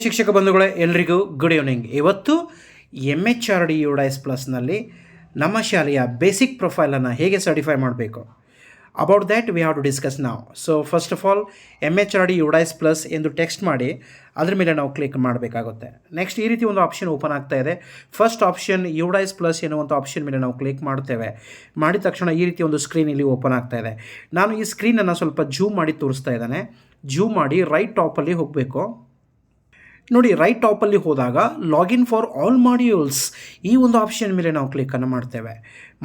ಶಿಕ್ಷಕ ಬಂಧುಗಳೇ ಎಲ್ರಿಗೂ ಗುಡ್ ಈವ್ನಿಂಗ್. ಇವತ್ತು MHRD UDIS ಪ್ಲಸ್ನಲ್ಲಿ ನಮ್ಮ ಶಾಲೆಯ ಬೇಸಿಕ್ ಪ್ರೊಫೈಲನ್ನು ಹೇಗೆ ಸರ್ಟಿಫೈ ಮಾಡಬೇಕು, about that we have to discuss ನಾವು. So first of all MHRD UDIS plus ಎಂದು ಟೆಕ್ಸ್ಟ್ ಮಾಡಿ ಅದ್ರ ಮೇಲೆ ನಾವು ಕ್ಲಿಕ್ ಮಾಡಬೇಕಾಗುತ್ತೆ. ನೆಕ್ಸ್ಟ್ ಈ ರೀತಿ ಒಂದು ಆಪ್ಷನ್ ಓಪನ್ ಆಗ್ತಾ ಇದೆ. ಫಸ್ಟ್ ಆಪ್ಷನ್ UDIS ಪ್ಲಸ್ ಎನ್ನುವಂಥ ಆಪ್ಷನ್ ಮೇಲೆ ನಾವು ಕ್ಲಿಕ್ ಮಾಡ್ತೇವೆ. ಮಾಡಿದ ತಕ್ಷಣ ಈ ರೀತಿ ಒಂದು ಸ್ಕ್ರೀನ್ ಇಲ್ಲಿ ಓಪನ್ ಆಗ್ತಾ ಇದೆ. ನಾನು ಈ ಸ್ಕ್ರೀನನ್ನು ಸ್ವಲ್ಪ ಜೂಮ್ ಮಾಡಿ ತೋರಿಸ್ತಾ ಇದ್ದಾನೆ. ಜೂಮ್ ಮಾಡಿ ರೈಟ್ ಟಾಪಲ್ಲಿ ಹೋಗಬೇಕು. ನೋಡಿ, ರೈಟ್ ಟಾಪಲ್ಲಿ ಹೋದಾಗ ಲಾಗಿನ್ ಫಾರ್ ಆಲ್ ಮಾಡ್ಯೂಲ್ಸ್ ಈ ಒಂದು ಆಪ್ಷನ್ ಮೇಲೆ ನಾವು ಕ್ಲಿಕ್ಕನ್ನು ಮಾಡ್ತೇವೆ.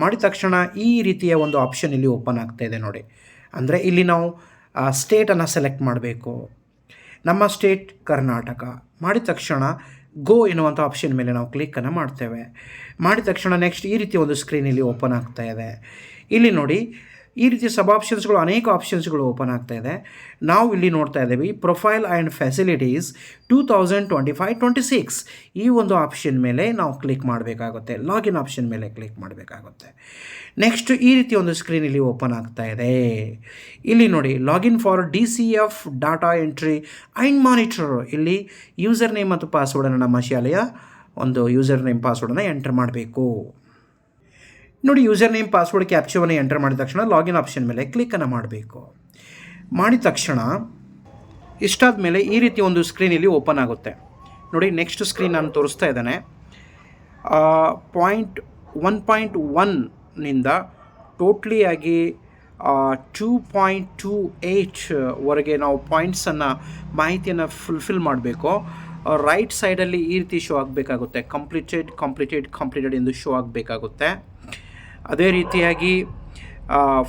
ಮಾಡಿದ ತಕ್ಷಣ ಈ ರೀತಿಯ ಒಂದು ಆಪ್ಷನ್ ಇಲ್ಲಿ ಓಪನ್ ಆಗ್ತಾ ಇದೆ. ನೋಡಿ, ಅಂದರೆ ಇಲ್ಲಿ ನಾವು ಸ್ಟೇಟನ್ನು ಸೆಲೆಕ್ಟ್ ಮಾಡಬೇಕು. ನಮ್ಮ ಸ್ಟೇಟ್ ಕರ್ನಾಟಕ. ಮಾಡಿದ ತಕ್ಷಣ ಗೋ ಎನ್ನುವಂಥ ಆಪ್ಷನ್ ಮೇಲೆ ನಾವು ಕ್ಲಿಕ್ಕನ್ನು ಮಾಡ್ತೇವೆ. ಮಾಡಿದ ತಕ್ಷಣ ನೆಕ್ಸ್ಟ್ ಈ ರೀತಿ ಒಂದು ಸ್ಕ್ರೀನ್ ಇಲ್ಲಿ ಓಪನ್ ಆಗ್ತಾ ಇದೆ. ಇಲ್ಲಿ ನೋಡಿ, ಈ ರೀತಿ ಸಬ್ ಆಪ್ಷನ್ಸ್ಗಳು ಅನೇಕ ಆಪ್ಷನ್ಸ್ಗಳು ಓಪನ್ ಆಗ್ತಾ ಇದೆ. ನಾವು ಇಲ್ಲಿ ನೋಡ್ತಾ ಇದ್ದೀವಿ ಪ್ರೊಫೈಲ್ ಆ್ಯಂಡ್ ಫೆಸಿಲಿಟೀಸ್ 2025-26 ಈ ಒಂದು ಆಪ್ಷನ್ ಮೇಲೆ ನಾವು ಕ್ಲಿಕ್ ಮಾಡಬೇಕಾಗುತ್ತೆ. ಲಾಗಿನ್ ಆಪ್ಷನ್ ಮೇಲೆ ಕ್ಲಿಕ್ ಮಾಡಬೇಕಾಗುತ್ತೆ. ನೆಕ್ಸ್ಟ್ ಈ ರೀತಿ ಒಂದು ಸ್ಕ್ರೀನ್ ಇಲ್ಲಿ ಓಪನ್ ಆಗ್ತಾ ಇದೆ. ಇಲ್ಲಿ ನೋಡಿ, login for DCF data entry and monitor. ಇಲ್ಲಿ ಯೂಸರ್ ನೇಮ್ ಮತ್ತು ಪಾಸ್ವರ್ಡನ್ನು ನಮ್ಮ ಶಾಲೆಯ ಒಂದು ಯೂಸರ್ ನೇಮ್ ಪಾಸ್ವರ್ಡನ್ನು ಎಂಟರ್ ಮಾಡಬೇಕು. ನೋಡಿ, ಯೂಸರ್ ನೇಮ್ ಪಾಸ್ವರ್ಡ್ ಕ್ಯಾಪ್ಚವನ್ನು ಎಂಟರ್ ಮಾಡಿದ ತಕ್ಷಣ ಲಾಗಿನ್ ಆಪ್ಷನ್ ಮೇಲೆ ಕ್ಲಿಕ್ಕನ್ನು ಮಾಡಬೇಕು. ಮಾಡಿದ ತಕ್ಷಣ ಇಷ್ಟಾದ ಮೇಲೆ ಈ ರೀತಿ ಒಂದು ಸ್ಕ್ರೀನ್ ಇಲ್ಲಿ ಓಪನ್ ಆಗುತ್ತೆ. ನೋಡಿ, ನೆಕ್ಸ್ಟ್ ಸ್ಕ್ರೀನ್ ನಾನು ತೋರಿಸ್ತಾ ಇದ್ದಾನೆ. 1.1ನಿಂದ ಟೋಟ್ಲಿಯಾಗಿ 2.28 ವರೆಗೆ ನಾವು ಪಾಯಿಂಟ್ಸನ್ನು ಮಾಹಿತಿಯನ್ನು ಫುಲ್ಫಿಲ್ ಮಾಡಬೇಕು. ರೈಟ್ ಸೈಡಲ್ಲಿ ಈ ರೀತಿ ಶೋ ಆಗಬೇಕಾಗುತ್ತೆ. ಕಂಪ್ಲೀಟೆಡ್ ಎಂದು ಶೋ ಆಗಬೇಕಾಗುತ್ತೆ. ಅದೇ ರೀತಿಯಾಗಿ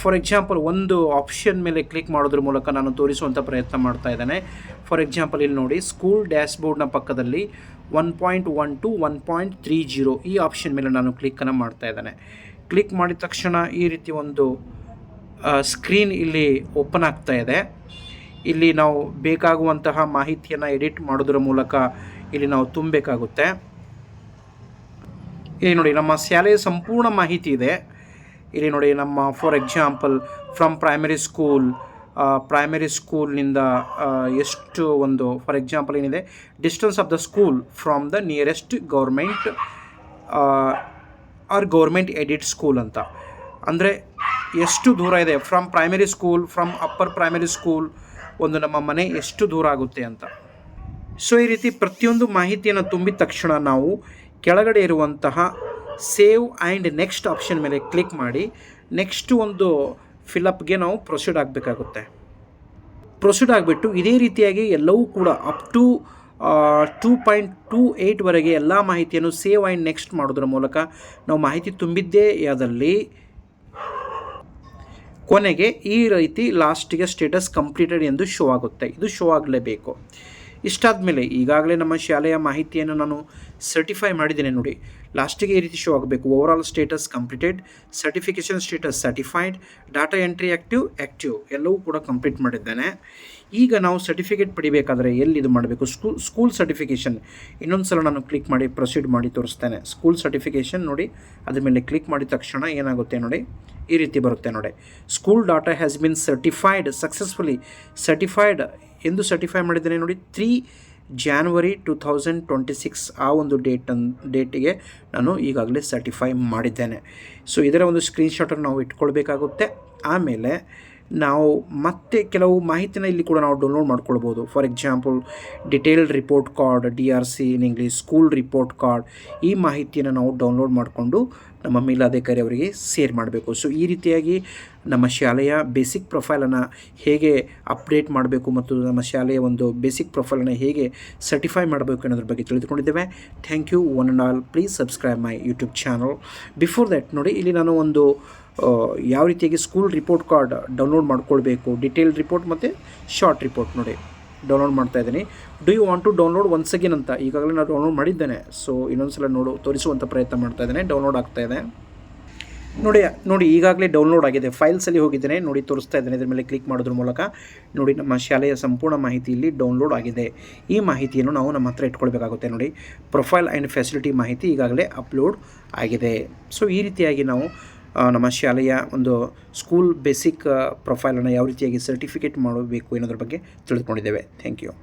ಫಾರ್ ಎಕ್ಸಾಂಪಲ್ ಒಂದು ಆಪ್ಷನ್ ಮೇಲೆ ಕ್ಲಿಕ್ ಮಾಡೋದ್ರ ಮೂಲಕ ನಾನು ತೋರಿಸುವಂಥ ಪ್ರಯತ್ನ ಮಾಡ್ತಾ ಇದ್ದೇನೆ. ಫಾರ್ ಎಕ್ಸಾಂಪಲ್ ಇಲ್ಲಿ ನೋಡಿ, ಸ್ಕೂಲ್ ಡ್ಯಾಶ್ಬೋರ್ಡ್ನ ಪಕ್ಕದಲ್ಲಿ 1.1 to 1.30 ಈ ಆಪ್ಷನ್ ಮೇಲೆ ನಾನು ಕ್ಲಿಕ್ಕನ್ನು ಮಾಡ್ತಾ ಇದ್ದೇನೆ. ಕ್ಲಿಕ್ ಮಾಡಿದ ತಕ್ಷಣ ಈ ರೀತಿ ಒಂದು ಸ್ಕ್ರೀನ್ ಇಲ್ಲಿ ಓಪನ್ ಆಗ್ತಾ ಇದೆ. ಇಲ್ಲಿ ನಾವು ಬೇಕಾಗುವಂತಹ ಮಾಹಿತಿಯನ್ನು ಎಡಿಟ್ ಮಾಡೋದ್ರ ಮೂಲಕ ಇಲ್ಲಿ ನಾವು ತುಂಬಬೇಕಾಗುತ್ತೆ. ಇಲ್ಲಿ ನೋಡಿ, ನಮ್ಮ ಶಾಲೆಯ ಸಂಪೂರ್ಣ ಮಾಹಿತಿ ಇದೆ. ಇಲ್ಲಿ ನೋಡಿ, ನಮ್ಮ ಫಾರ್ ಎಕ್ಸಾಂಪಲ್ ಫ್ರಮ್ ಪ್ರೈಮರಿ ಸ್ಕೂಲ್ನಿಂದ ಎಷ್ಟು ಒಂದು ಫಾರ್ ಎಕ್ಸಾಂಪಲ್ ಏನಿದೆ, distance of the school from the nearest government aided school ಅಂತ. ಅಂದರೆ ಎಷ್ಟು ದೂರ ಇದೆ ಫ್ರಮ್ ಅಪ್ಪರ್ ಪ್ರೈಮರಿ ಸ್ಕೂಲ್ ಒಂದು ನಮ್ಮ ಮನೆ ಎಷ್ಟು ದೂರ ಆಗುತ್ತೆ ಅಂತ. ಸೊ ಈ ರೀತಿ ಪ್ರತಿಯೊಂದು ಮಾಹಿತಿಯನ್ನು ತುಂಬಿದ ತಕ್ಷಣ ನಾವು ಕೆಳಗಡೆ ಇರುವಂತಹ ಸೇವ್ ಆ್ಯಂಡ್ ನೆಕ್ಸ್ಟ್ ಆಪ್ಷನ್ ಮೇಲೆ ಕ್ಲಿಕ್ ಮಾಡಿ ನೆಕ್ಸ್ಟ್ ಒಂದು ಫಿಲಪ್ಗೆ ನಾವು ಪ್ರೊಸೀಡ್ ಆಗಬೇಕಾಗುತ್ತೆ. ಪ್ರೊಸೀಡ್ ಆಗಿಬಿಟ್ಟು ಇದೇ ರೀತಿಯಾಗಿ ಎಲ್ಲವೂ ಕೂಡ ಅಪ್ ಟು 2.28 ವರೆಗೆ ಎಲ್ಲ ಮಾಹಿತಿಯನ್ನು ಸೇವ್ ಆ್ಯಂಡ್ ನೆಕ್ಸ್ಟ್ ಮಾಡೋದ್ರ ಮೂಲಕ ನಾವು ಮಾಹಿತಿ ತುಂಬಿದ್ದೇ ಯಾದಲ್ಲಿ ಕೊನೆಗೆ ಈ ರೀತಿ ಲಾಸ್ಟಿಗೆ ಸ್ಟೇಟಸ್ ಕಂಪ್ಲೀಟೆಡ್ ಎಂದು ಶೋ ಆಗುತ್ತೆ. ಇದು ಶೋ ಆಗಲೇಬೇಕು. ಇಷ್ಟಾದ ಮೇಲೆ ಈಗಾಗಲೇ ನಮ್ಮ ಶಾಲೆಯ ಮಾಹಿತಿಯನ್ನು ನಾನು ಸರ್ಟಿಫೈ ಮಾಡಿದ್ದೇನೆ. ನೋಡಿ, ಲಾಸ್ಟಿಗೆ ಈ ರೀತಿ ಶೋ ಆಗಬೇಕು. Overall status completed, certification status certified, data entry active ಎಲ್ಲವೂ ಕೂಡ ಕಂಪ್ಲೀಟ್ ಮಾಡಿದ್ದೇನೆ. ಈಗ ನಾವು ಸರ್ಟಿಫಿಕೇಟ್ ಪಡಿಬೇಕಾದರೆ ಎಲ್ಲಿ ಇದು ಮಾಡಬೇಕು, ಸ್ಕೂಲ್ ಸರ್ಟಿಫಿಕೇಷನ್ ಇನ್ನೊಂದು ಸಲ ನಾನು ಕ್ಲಿಕ್ ಮಾಡಿ ಪ್ರೊಸೀಡ್ ಮಾಡಿ ತೋರಿಸ್ತೇನೆ. ಸ್ಕೂಲ್ ಸರ್ಟಿಫಿಕೇಷನ್ ನೋಡಿ, ಅದ್ರ ಮೇಲೆ ಕ್ಲಿಕ್ ಮಾಡಿದ ತಕ್ಷಣ ಏನಾಗುತ್ತೆ ನೋಡಿ, ಈ ರೀತಿ ಬರುತ್ತೆ ನೋಡಿ, school data has been certified successfully. ಎಂದು ಸರ್ಟಿಫೈ ಮಾಡಿದ್ದೇನೆ ನೋಡಿ, 3 January 2026 ಆ ಒಂದು ಡೇಟಿಗೆ ನಾನು ಈಗಾಗಲೇ ಸರ್ಟಿಫೈ ಮಾಡಿದ್ದೇನೆ. ಸೊ ಇದರ ಒಂದು ಸ್ಕ್ರೀನ್ಶಾಟನ್ನು ನಾವು ಇಟ್ಕೊಳ್ಬೇಕಾಗುತ್ತೆ. ಆಮೇಲೆ ನಾವು ಮತ್ತೆ ಕೆಲವು ಮಾಹಿತಿನ ಇಲ್ಲಿ ಕೂಡ ನಾವು ಡೌನ್ಲೋಡ್ ಮಾಡ್ಕೊಳ್ಬೋದು. For example detailed report card, DRC in English, school report card, ಈ ಮಾಹಿತಿಯನ್ನು ನಾವು ಡೌನ್ಲೋಡ್ ಮಾಡಿಕೊಂಡು ನಮ್ಮ ಮೇಲಾಧಿಕಾರಿ ಅವರಿಗೆ ಶೇರ್ ಮಾಡಬೇಕು. ಸೊ ಈ ರೀತಿಯಾಗಿ ನಮ್ಮ ಶಾಲೆಯ ಬೇಸಿಕ್ ಪ್ರೊಫೈಲನ್ನು ಹೇಗೆ ಅಪ್ಡೇಟ್ ಮಾಡಬೇಕು ಮತ್ತು ನಮ್ಮ ಶಾಲೆಯ ಒಂದು ಬೇಸಿಕ್ ಪ್ರೊಫೈಲನ್ನು ಹೇಗೆ ಸರ್ಟಿಫೈ ಮಾಡಬೇಕು ಅನ್ನೋದ್ರ ಬಗ್ಗೆ ತಿಳಿದುಕೊಂಡಿದ್ದೇವೆ. Thank you one and all. Please subscribe my YouTube channel. Before that ನೋಡಿ, ಇಲ್ಲಿ ನಾನು ಒಂದು ಯಾವ ರೀತಿಯಾಗಿ ಸ್ಕೂಲ್ ರಿಪೋರ್ಟ್ ಕಾರ್ಡ್ ಡೌನ್ಲೋಡ್ ಮಾಡ್ಕೊಳ್ಬೇಕು, ಡಿಟೇಲ್ಡ್ ರಿಪೋರ್ಟ್ ಮತ್ತು ಶಾರ್ಟ್ ರಿಪೋರ್ಟ್ ನೋಡಿ ಡೌನ್ಲೋಡ್ ಮಾಡ್ತಾ ಇದ್ದೀನಿ. Do you want to download once again ಅಂತ ಈಗಾಗಲೇ ನಾನು ಡೌನ್ಲೋಡ್ ಮಾಡಿದ್ದೇನೆ. ಸೊ ಇನ್ನೊಂದು ಸಲ ತೋರಿಸುವಂಥ ಪ್ರಯತ್ನ ಮಾಡ್ತಾ ಇದ್ದೇನೆ. ಡೌನ್ಲೋಡ್ ಆಗ್ತಾ ಇದೆ ನೋಡಿ, ಈಗಾಗಲೇ ಡೌನ್ಲೋಡ್ ಆಗಿದೆ. ಫೈಲ್ಸಲ್ಲಿ ಹೋಗಿದ್ದೇನೆ ನೋಡಿ, ತೋರಿಸ್ತಾ ಇದ್ದೇನೆ. ಇದರ ಮೇಲೆ ಕ್ಲಿಕ್ ಮಾಡೋದ್ರ ಮೂಲಕ ನೋಡಿ, ನಮ್ಮ ಶಾಲೆಯ ಸಂಪೂರ್ಣ ಮಾಹಿತಿ ಇಲ್ಲಿ ಡೌನ್ಲೋಡ್ ಆಗಿದೆ. ಈ ಮಾಹಿತಿಯನ್ನು ನಾವು ನಮ್ಮ ಹತ್ರ ಇಟ್ಕೊಳ್ಬೇಕಾಗುತ್ತೆ. ನೋಡಿ, ಪ್ರೊಫೈಲ್ ಆ್ಯಂಡ್ ಫೆಸಿಲಿಟಿ ಮಾಹಿತಿ ಈಗಾಗಲೇ ಅಪ್ಲೋಡ್ ಆಗಿದೆ. ಸೊ ಈ ರೀತಿಯಾಗಿ ನಾವು ನಮ್ಮ ಶಾಲೆಯ ಒಂದು ಸ್ಕೂಲ್ ಬೇಸಿಕ್ ಪ್ರೊಫೈಲನ್ನು ಯಾವ ರೀತಿಯಾಗಿ ಸರ್ಟಿಫಿಕೇಟ್ ಮಾಡಬೇಕು ಅನ್ನೋದ್ರ ಬಗ್ಗೆ ತಿಳಿದುಕೊಂಡಿದ್ದೇವೆ. Thank you.